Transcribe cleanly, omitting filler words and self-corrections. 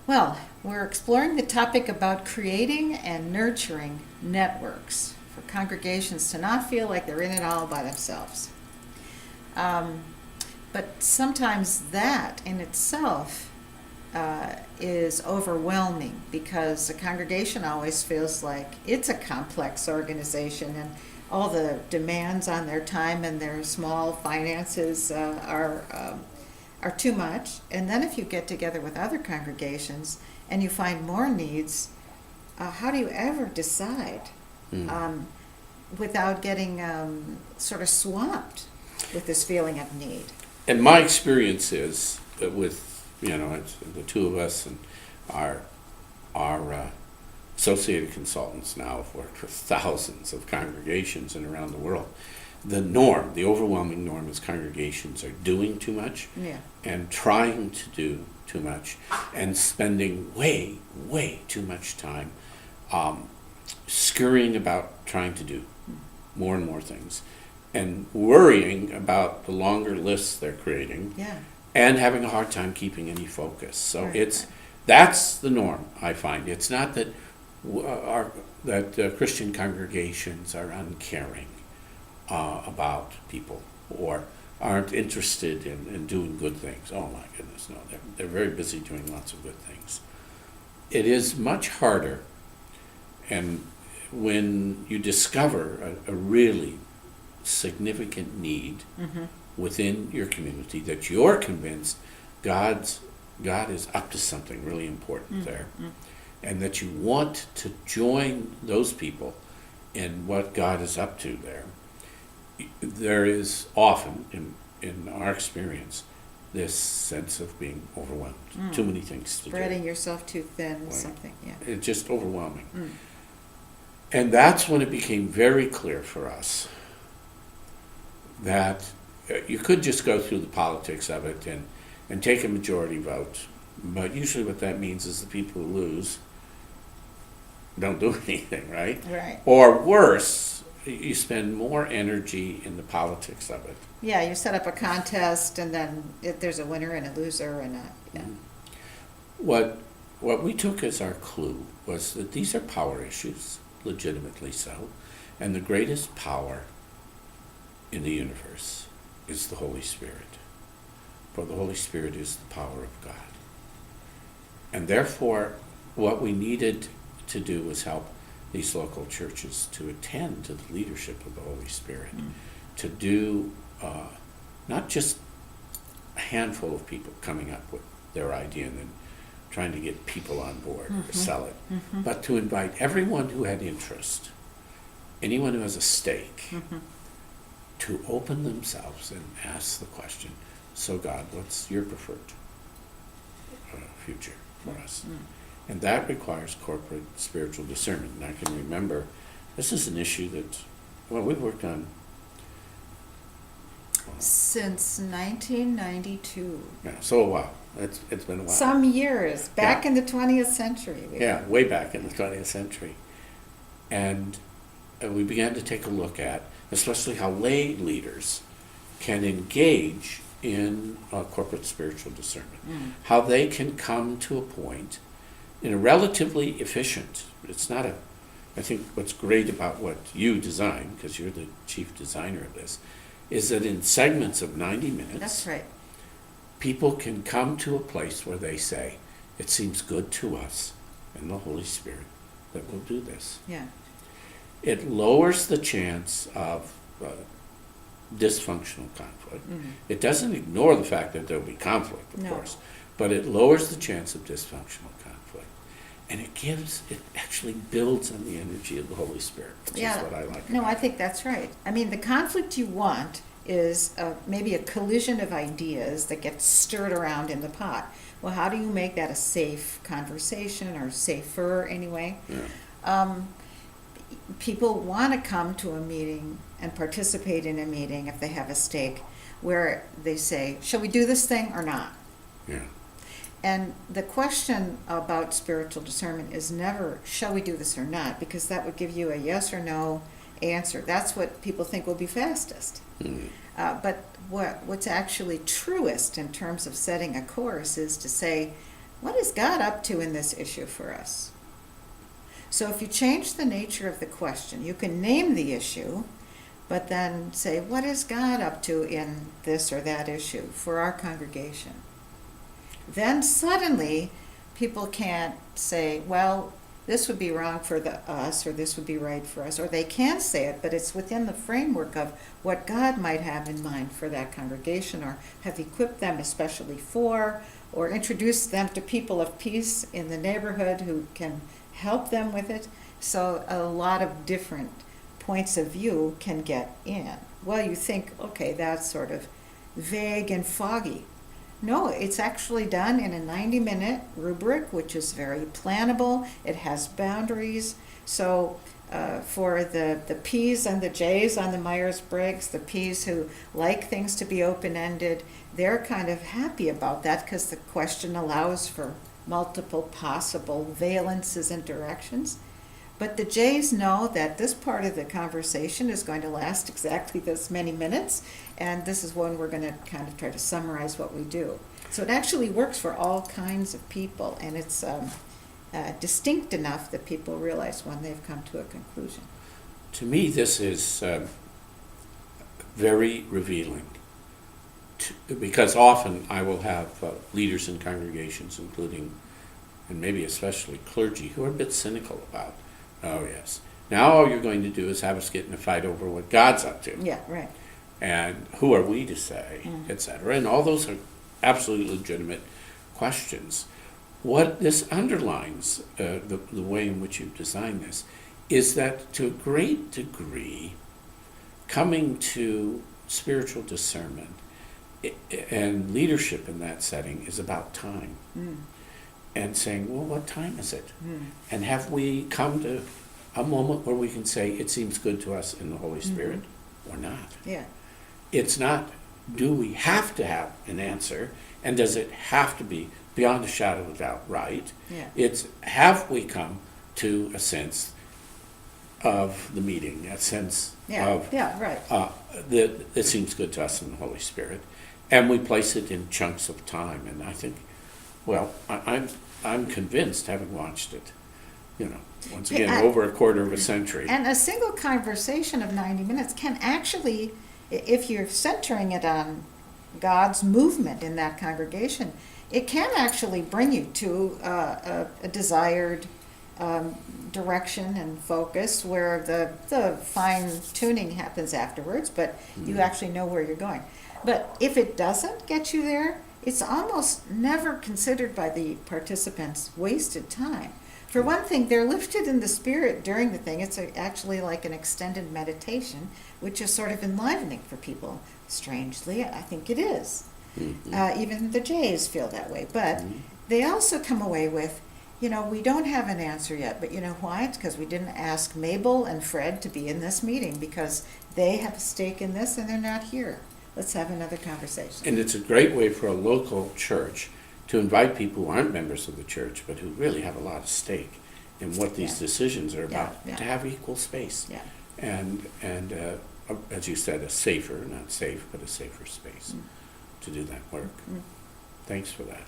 Well, we're exploring the topic about creating and nurturing networks for congregations to not feel like they're in it all by themselves. Um, but sometimes that in itself is overwhelming because a congregation always feels like it's a complex organization and all the demands on their time and their small finances are too much. And then if you get together with other congregations and you find more needs, how do you ever decide without getting sort of swamped with this feeling of need? And my experience is that with, it's the two of us and our associated consultants now have worked for thousands of congregations and around the world. The overwhelming norm is congregations are doing too much and trying to do too much and spending way, way too much time scurrying about trying to do more and more things and worrying about the longer lists they're creating and having a hard time keeping any focus. So that's the norm, I find. It's not that Christian congregations are uncaring about people or aren't interested in doing good things. Oh my goodness, no, they're very busy doing lots of good things. It is much harder, and when you discover a really significant need within your community that you're convinced God is up to something really important there, and that you want to join those people in what God is up to there. There is often, in our experience, this sense of being overwhelmed. Too many things to do. Spreading yourself too thin, something, It's just overwhelming. And that's when it became very clear for us that you could just go through the politics of it and take a majority vote. But usually what that means is the people who lose don't do anything, right? Right. Or worse, you spend more energy in the politics of it. Yeah, you set up a contest and then there's a winner and a loser and What we took as our clue was that these are power issues, legitimately so, and the greatest power in the universe is the Holy Spirit. For the Holy Spirit is the power of God. And therefore, what we needed to do was help these local churches to attend to the leadership of the Holy Spirit, to do not just a handful of people coming up with their idea and then trying to get people on board or sell it, but to invite everyone who had interest, anyone who has a stake, to open themselves and ask the question, so God, what's your preferred future for us? And that requires corporate spiritual discernment. And I can remember, this is an issue that, we've worked on. since 1992. Yeah, so a while. It's been a while. Some years, back in the 20th century. Way back in the 20th century. And we began to take a look at, especially how lay leaders can engage in corporate spiritual discernment. How they can come to a point in a relatively efficient, I think what's great about what you design, because you're the chief designer of this, is that in segments of 90 minutes, That's right. people can come to a place where they say, it seems good to us and the Holy Spirit that we'll do this. Yeah. It lowers the chance of dysfunctional conflict. It doesn't ignore the fact that there'll be conflict, of course, but it lowers the chance of dysfunctional conflict. And it actually builds on the energy of the Holy Spirit, which is what I like. No, I think that's right. I mean, the conflict you want is maybe a collision of ideas that gets stirred around in the pot. Well, how do you make that a safe conversation, or safer anyway? People want to come to a meeting and participate in a meeting if they have a stake where they say, shall we do this thing or not? Yeah. And the question about spiritual discernment is never, shall we do this or not? Because that would give you a yes or no answer. That's what people think will be fastest. But what's actually truest in terms of setting a course is to say, what is God up to in this issue for us? So if you change the nature of the question, you can name the issue, but then say, what is God up to in this or that issue for our congregation? Then suddenly people can't say, well, this would be wrong for us, or this would be right for us, or they can say it, but it's within the framework of what God might have in mind for that congregation, or have equipped them especially for, or introduced them to people of peace in the neighborhood who can help them with it. So a lot of different points of view can get in. Well, you think, okay, that's sort of vague and foggy. No, it's actually done in a 90-minute rubric, which is very plannable. It has boundaries. So for the P's and the J's on the Myers-Briggs, the P's who like things to be open-ended, they're kind of happy about that because the question allows for multiple possible valences and directions. But the J's know that this part of the conversation is going to last exactly this many minutes, and this is when we're going to kind of try to summarize what we do. So it actually works for all kinds of people, and it's distinct enough that people realize when they've come to a conclusion. To me, this is very revealing, because often I will have leaders in congregations, including, and maybe especially clergy, who are a bit cynical about, oh yes, now all you're going to do is have us get in a fight over what God's up to. Yeah, right. And who are we to say, etc. And all those are absolutely legitimate questions. What this underlines, the way in which you've designed this, is that to a great degree, coming to spiritual discernment and leadership in that setting is about time. And saying, well, what time is it? And have we come to a moment where we can say, it seems good to us in the Holy Spirit, or not? Yeah. It's not, do we have to have an answer, and does it have to be, beyond a shadow of doubt, right? Yeah. It's, have we come to a sense of the meeting, a sense of right. that it seems good to us in the Holy Spirit, and we place it in chunks of time. And I think, well, I'm convinced, having watched it, once again, over a quarter of a century. And a single conversation of 90 minutes can actually, if you're centering it on God's movement in that congregation, it can actually bring you to a desired direction and focus where the fine tuning happens afterwards, but you actually know where you're going. But if it doesn't get you there, it's almost never considered by the participants wasted time. For one thing, they're lifted in the spirit during the thing. It's actually like an extended meditation, which is sort of enlivening for people. Strangely, I think it is. Even the Jays feel that way. But they also come away with, we don't have an answer yet, but you know why? It's because we didn't ask Mabel and Fred to be in this meeting because they have a stake in this and they're not here. Let's have another conversation. And it's a great way for a local church to invite people who aren't members of the church, but who really have a lot of stake in what these decisions are about, to have equal space. Yeah. And as you said, a safer, not safe, but a safer space to do that work. Thanks for that.